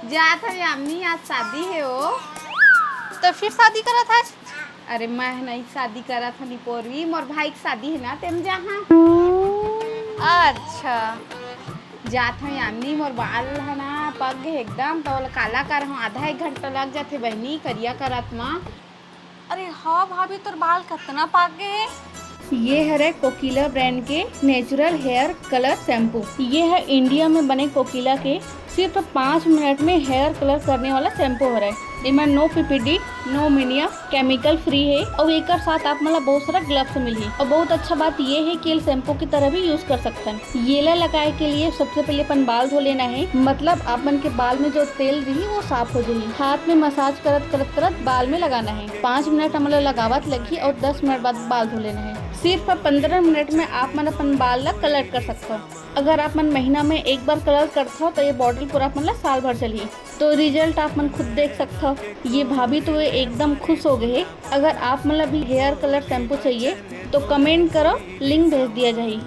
जात है अम्मी, आज शादी है वो। तो फिर शादी करा था। अरे मैं नहीं शादी करा था निपोरवी, मोर भाई की शादी है ना तेम जहाँ अच्छा। जात है अम्मी। मोर बाल है ना पग है एकदम, तो काला कर हूँ, आधा एक घंटा लग जाते बहनी करिया करत माँ। अरे हाँ भाभी, तोर बाल कितना पाक गए है। ये है कोकिला ब्रांड के नेचुरल हेयर कलर शैम्पू। ये है इंडिया में बने कोकिला के सिर्फ 5 मिनट में हेयर कलर करने वाला शैम्पू हो रहा है। इनमें no PPD, no ammonia, chemical free है और एक साथ आप मतलब बहुत सारा ग्लव्स मिली। और बहुत अच्छा बात ये है कि शैम्पू की तरह भी यूज कर सकते हैं। येला लगाए के लिए सबसे पहले अपन बाल धो लेना है, मतलब अपन के बाल में जो तेल रही वो साफ हो जाएगी। हाथ में मसाज करत करत करत बाल में लगाना है। 5 मिनट मतलब लगावत लगी और 10 मिनट बाद बाल धो लेना है। सिर्फ 15 मिनट में आप मन अपन बाल ला कलर कर सकते हो। अगर आप मन महीना में एक बार कलर करते हो तो ये बॉटल पूरा मतलब साल भर चली। तो रिजल्ट आप मन खुद देख सकते हो। ये भाभी तो ये एकदम खुश हो गए। अगर आप मतलब भी हेयर कलर शैम्पू चाहिए तो कमेंट करो, लिंक भेज दिया जाए।